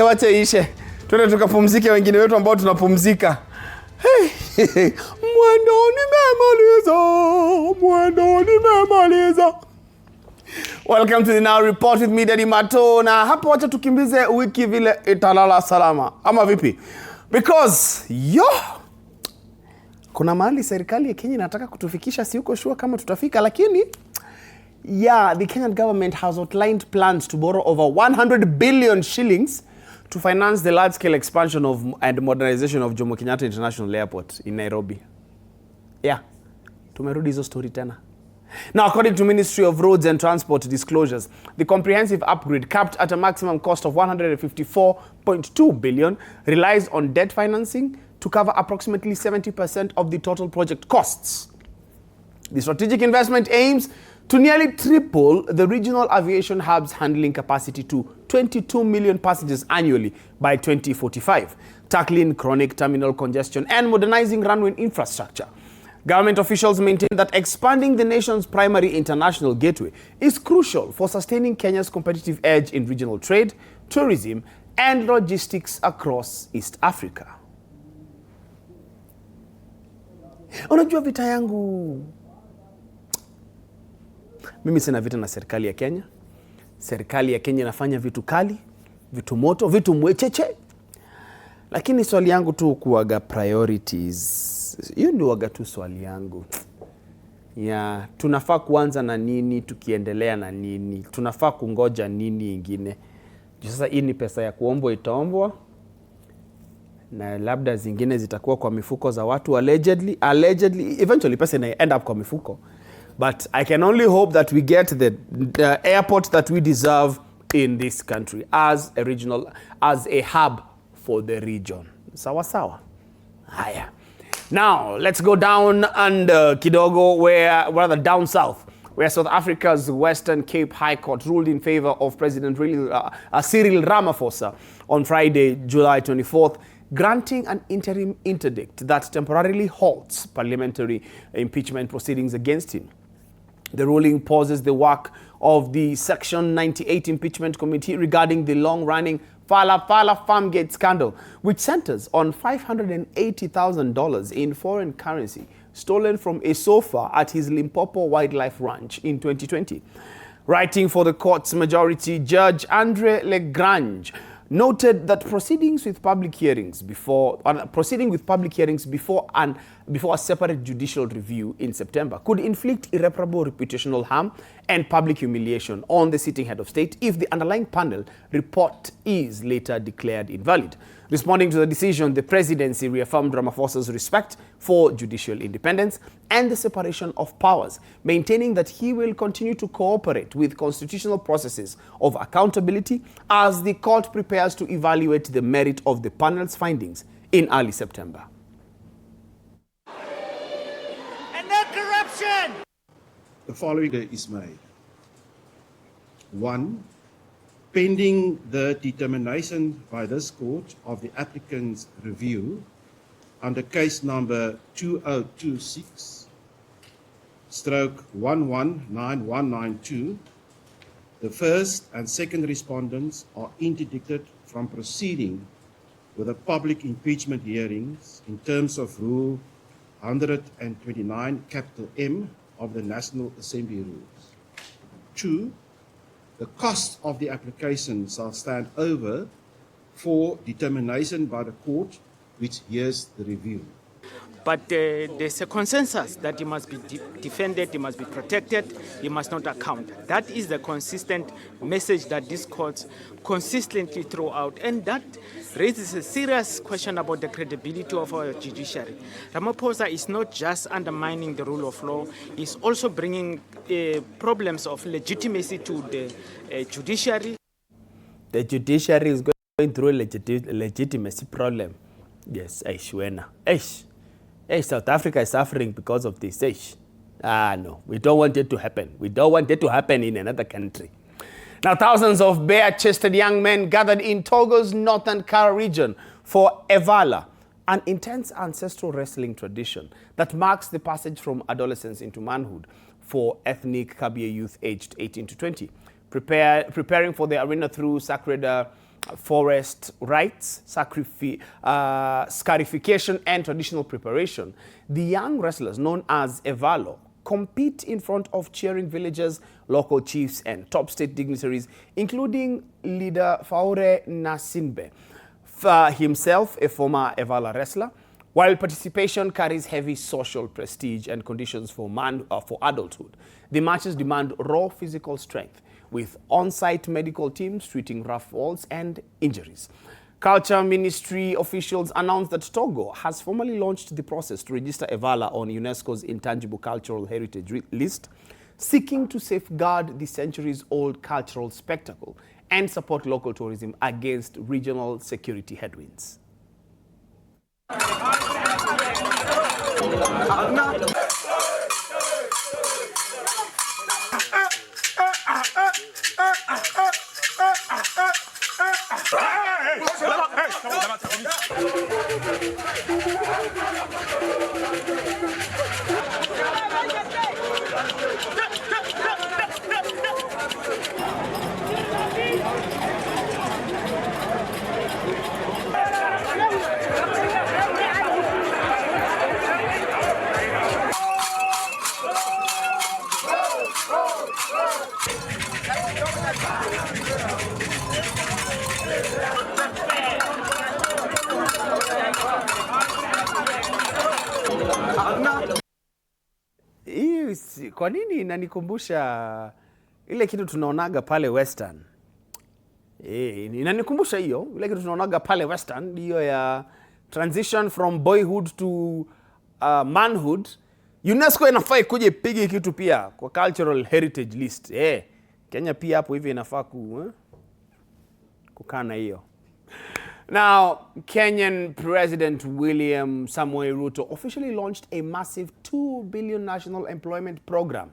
Wacha ishe. Twende tukapumzike wengine wetu ambao tunapumzika. Mwendo nimemaliza. Welcome to the Now Report with me, Daddy Mato. Na hapo wacha tukimbize wiki vile italala salama. Ama vipi? Because, kuna mahali serikali ya Kenya inataka kutufikisha, si uko sure kama tutafika, lakini the Kenyan government has outlined plans to borrow over 100 billion shillings to finance the large-scale expansion and modernization of Jomo Kenyatta International Airport in Nairobi. Tumerudi hizo story tena. Now, according to Ministry of Roads and Transport disclosures, the comprehensive upgrade, capped at a maximum cost of 154.2 billion, relies on debt financing to cover approximately 70% of the total project costs. The strategic investment aims to nearly triple the regional aviation hub's handling capacity to 22 million passengers annually by 2045, tackling chronic terminal congestion and modernizing runway infrastructure. Government officials maintain that expanding the nation's primary international gateway is crucial for sustaining Kenya's competitive edge in regional trade, tourism, and logistics across East Africa. Unajua vita yangu, mimi sina vita na serikali ya Kenya. Serikali ya Kenya inafanya vitu kali, vitu moto, vitu mwecheche. Lakini swali yangu tu kuwaga priorities. Hiyo ndio waga tu swali yangu. Tunafaa kuanza na nini, tukiendelea na nini? Tunafaa kungoja nini ingine? Sasa hii ni pesa ya kuombwa itaombwa. Na labda zingine zitakuwa kwa mifuko za watu allegedly, eventually pesa ina end up kwa mifuko. But I can only hope that we get the airport that we deserve in this country as a hub for the region. Sawa sawa. Haya. Now, let's go down under kidogo, down south, where South Africa's Western Cape High Court ruled in favor of President Cyril Ramaphosa on Friday, July 24th, granting an interim interdict that temporarily halts parliamentary impeachment proceedings against him. The ruling pauses the work of the Section 98 Impeachment Committee regarding the long-running Fala Farmgate scandal, which centers on $580,000 in foreign currency stolen from a sofa at his Limpopo Wildlife Ranch in 2020. Writing for the court's majority, Judge Andre Legrange noted that proceeding with public hearings before a separate judicial review in September could inflict irreparable reputational harm and public humiliation on the sitting head of state if the underlying panel report is later declared invalid. Responding to the decision, the presidency reaffirmed Ramaphosa's respect for judicial independence and the separation of powers, maintaining that he will continue to cooperate with constitutional processes of accountability as the court prepares to evaluate the merit of the panel's findings in early September. And no corruption! The following is made. 1. Pending the determination by this court of the applicant's review under case number 2026/119192, the first and second respondents are interdicted from proceeding with the public impeachment hearings in terms of Rule 129 M of the National Assembly Rules. 2. The cost of the application shall stand over for determination by the court which hears the review. But there's a consensus that he must be defended, he must be protected, he must not account. That is the consistent message that this court consistently throw out, and that raises a serious question about the credibility of our judiciary. Ramaphosa is not just undermining the rule of law, he's also bringing problems of legitimacy to the judiciary. The judiciary is going through a legitimacy problem. Yes, South Africa is suffering because of this. No, we don't want it to happen. We don't want it to happen in another country. Now, thousands of bare-chested young men gathered in Togo's northern Kara region for Evala, an intense ancestral wrestling tradition that marks the passage from adolescence into manhood for ethnic Kabye youth aged 18 to 20. Preparing for the arena through sacred forest rites, scarification, and traditional preparation, the young wrestlers known as Evala compete in front of cheering villagers, local chiefs, and top state dignitaries, including leader Faure Nasinbe, himself a former Evala wrestler. While participation carries heavy social prestige and conditions for adulthood, the matches demand raw physical strength, with on-site medical teams treating rough falls and injuries. Culture Ministry officials announced that Togo has formally launched the process to register Evala on UNESCO's Intangible Cultural Heritage list, seeking to safeguard the centuries-old cultural spectacle and support local tourism against regional security headwinds. Kwa nini inanikumbusha ile kitu tunaonaga pale Western? Inanikumbusha hiyo ile kitu tunaonaga pale Western, hiyo ya transition from boyhood to manhood. UNESCO inafaa ikuje ipige kitu pia kwa cultural heritage list. Kenya pia hapo hivi inafaa kukana hiyo. Now, Kenyan President William Samoei Ruto officially launched a massive 2 billion national employment program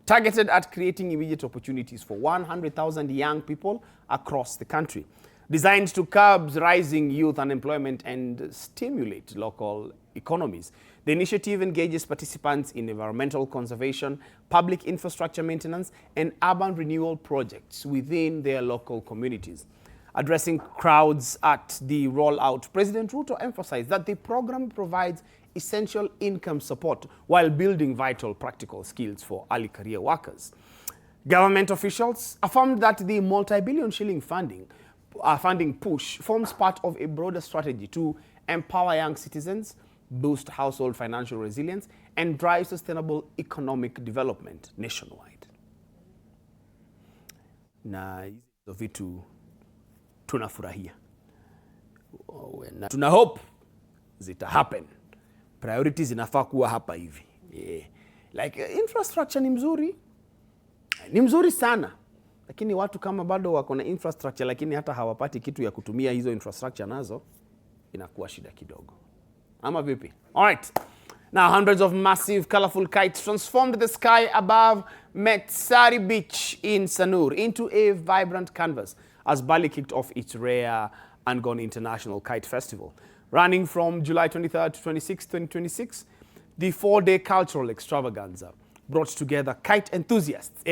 targeted at creating immediate opportunities for 100,000 young people across the country, designed to curb rising youth unemployment and stimulate local economies. The initiative engages participants in environmental conservation, public infrastructure maintenance, and urban renewal projects within their local communities. Addressing crowds at the rollout, President Ruto emphasized that the program provides essential income support while building vital practical skills for early career workers. Government officials affirmed that the multi-billion shilling funding push forms part of a broader strategy to empower young citizens, boost household financial resilience, and drive sustainable economic development nationwide. Na hizo vitu tunafurahia na tuna hope zita happen. Priorities inafaa kuwa hapa hivi. Like infrastructure ni mzuri sana, lakini watu kama bado wako na infrastructure lakini hata hawapati kitu ya kutumia hizo infrastructure nazo, inakuwa shida kidogo. Ama vipi? All right. Now, hundreds of massive, colorful kites transformed the sky above Metsari Beach in Sanur into a vibrant canvas as Bali kicked off its rare Angon International Kite Festival. Running from July 23rd to 26th, 2026, the 4-day cultural extravaganza brought together kite enthusiasts.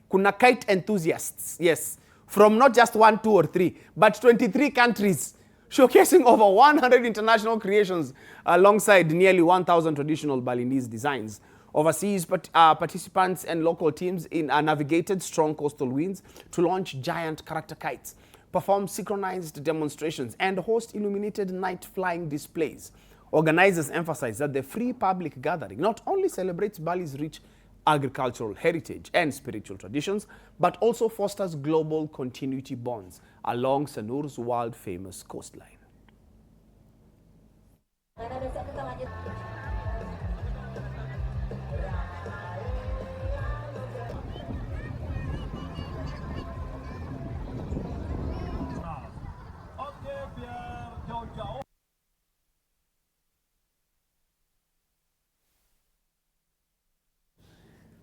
Kuna kite enthusiasts, yes, from not just 1, 2, or 3, but 23 countries, showcasing over 100 international creations alongside nearly 1,000 traditional Balinese designs. Overseas participants and local teams navigated strong coastal winds to launch giant character kites, perform synchronized demonstrations, and host illuminated night flying displays. Organizers emphasize that the free public gathering not only celebrates Bali's rich agricultural heritage and spiritual traditions, but also fosters global continuity bonds along Sanur's world-famous coastline.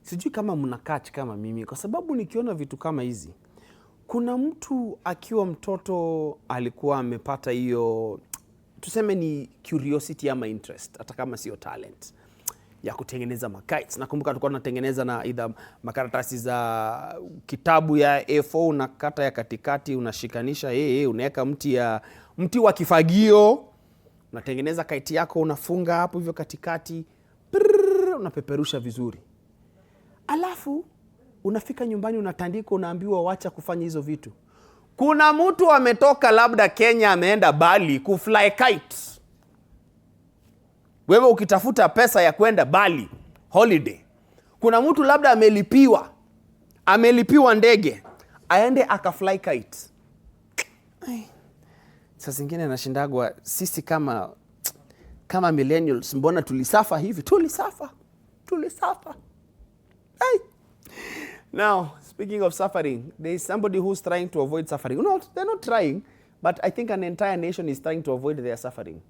Sijui kama mnakach kama mimi, kwa sababu nikiona vitu kama hizi, kuna mtu akiwa mtoto alikuwa amepata hiyo, tuseme ni curiosity ama interest, hata kama sio talent, ya kutengeneza makites. Nakumbuka tulikuwa tunatengeneza na either makaratasi za kitabu ya A4, unakata ya katikati, unashikanisha unaweka mti wa kifagio, unatengeneza kite yako, unafunga hapo hivyo katikati, unapeperusha vizuri. Alafu unafika nyumbani, unatandika, unaambiwa wacha kufanya hizo vitu. Kuna mtu ametoka labda Kenya ameenda Bali kufly kite. Wewe ukitafuta pesa ya kwenda Bali holiday, kuna mtu labda amelipiwa ndege aende akafly kite. Sasa zingine nashindagwa sisi kama millennials, mbona tulisafa hivi? Tulisafa. Hey. Now, speaking of suffering, there is somebody who's trying to avoid suffering. No, they're not trying, but I think an entire nation is trying to avoid their suffering.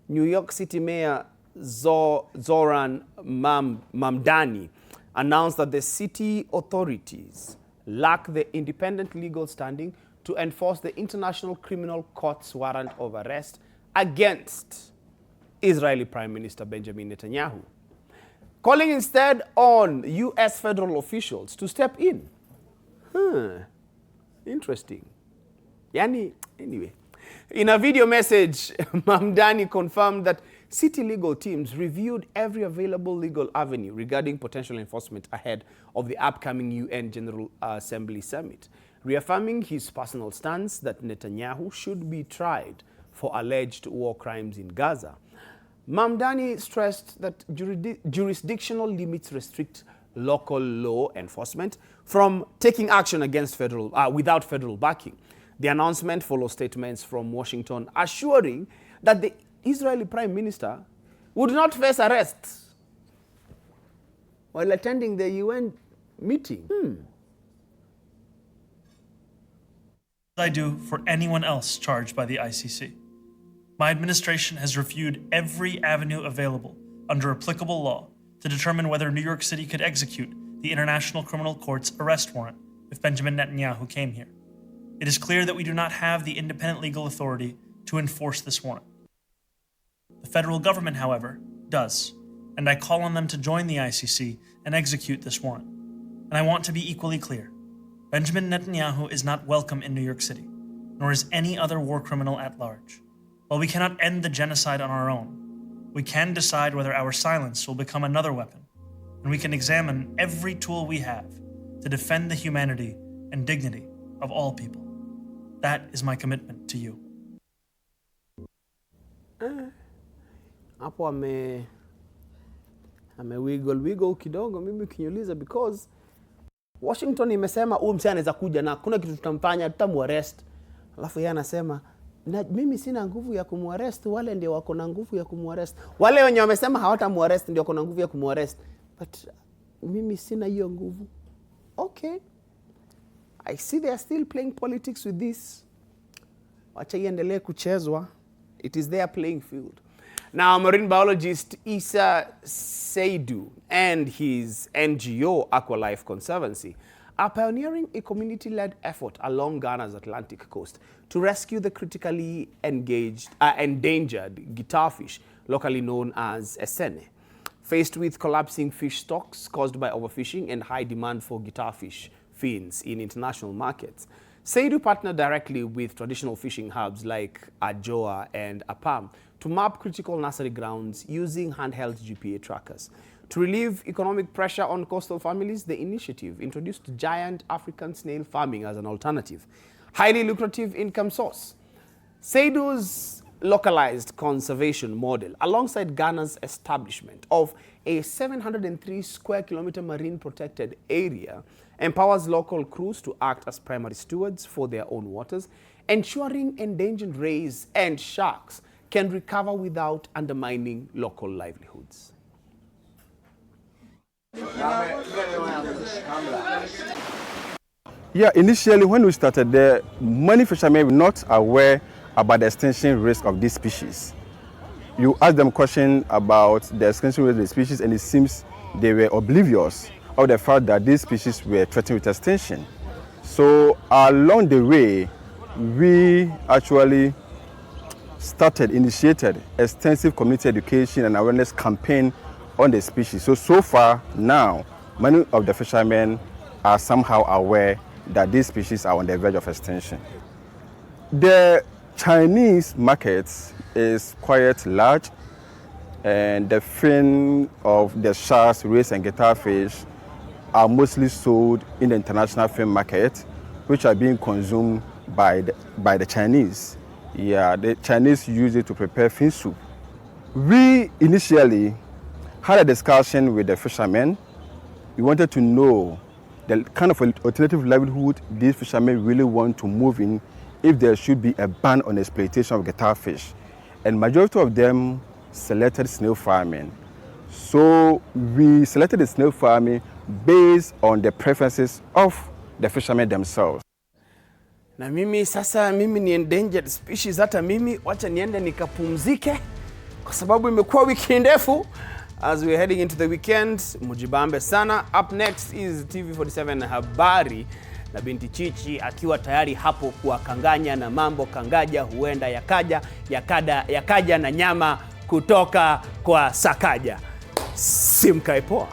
New York City Mayor Zoran Mamdani announced that the city authorities lack the independent legal standing to enforce the International Criminal Court's warrant of arrest against Israeli Prime Minister Benjamin Netanyahu, calling instead on U.S. federal officials to step in. Interesting. Anyway. In a video message, Mamdani confirmed that city legal teams reviewed every available legal avenue regarding potential enforcement ahead of the upcoming UN General Assembly summit, reaffirming his personal stance that Netanyahu should be tried for alleged war crimes in Gaza. Mamdani stressed that jurisdictional limits restrict local law enforcement from taking action against without federal backing. The announcement follows statements from Washington assuring that the Israeli Prime Minister would not face arrest while attending the UN meeting. I do for anyone else charged by the ICC. My administration has reviewed every avenue available under applicable law to determine whether New York City could execute the International Criminal Court's arrest warrant if Benjamin Netanyahu came here. It is clear that we do not have the independent legal authority to enforce this warrant. The federal government, however, does, and I call on them to join the ICC and execute this warrant. And I want to be equally clear. Benjamin Netanyahu is not welcome in New York City, nor is any other war criminal at large. While we cannot end the genocide on our own, we can decide whether our silence will become another weapon, and we can examine every tool we have to defend the humanity and dignity of all people. That is my commitment to you. Hapo ame wiggle kidogo, mimi kinyuliza, because Washington imesema huyu msee anaweza kuja na kuna kitu tutamfanya, tutamuarrest. Alafu yeye anasema na mimi sina nguvu ya kumuarrest, wale ndio wako na nguvu ya kumuarrest. Wale wenye wamesema hawatamuarrest ndio wako na nguvu ya kumuarrest. But mimi sina hiyo nguvu. Okay. I see they are still playing politics with this. Wacha iendelee kuchezwa. It is their playing field. Now, marine biologist Issa Seidu and his NGO, Aqualife Conservancy, are pioneering a community-led effort along Ghana's Atlantic coast to rescue the critically endangered guitarfish, locally known as esene. Faced with collapsing fish stocks caused by overfishing and high demand for guitarfish fins in international markets, Seidu partnered directly with traditional fishing hubs like Ajoa and Apam to map critical nursery grounds using handheld GPA trackers. To relieve economic pressure on coastal families, the initiative introduced giant African snail farming as an alternative, highly lucrative income source. Seidu's localized conservation model, alongside Ghana's establishment of a 703 square kilometer marine protected area, empowers local crews to act as primary stewards for their own waters, ensuring endangered rays and sharks can recover without undermining local livelihoods. Yeah, initially when we started there, many fishermen were not aware about the extinction risk of this species. You ask them questions about the extinction risk of the species and it seems they were oblivious of the fact that these species were threatened with extinction. So along the way, we actually initiated extensive community education and awareness campaign on the species. So far now, many of the fishermen are somehow aware that these species are on the verge of extinction. The Chinese market is quite large, and the fin of the sharks, rays, and guitarfish are mostly sold in the international fin market, which are being consumed by the Chinese. Yeah, the Chinese use it to prepare fin soup. We initially had a discussion with the fishermen. We wanted to know the kind of alternative livelihood these fishermen really want to move in if there should be a ban on exploitation of guitarfish. And majority of them selected snail farming. So we selected the snail farming based on the preferences of the fishermen themselves. Na mimi sasa, mimi ni endangered species, hata mimi wacha niende nikapumzike kwa sababu imekuwa wiki ndefu. As we're heading into the weekend, mujibambe sana. Up next is TV47 habari na binti Chichi akiwa tayari hapo kuwakanganya na mambo kangaja huenda yakaja na nyama kutoka kwa Sakaja. Simkae poa.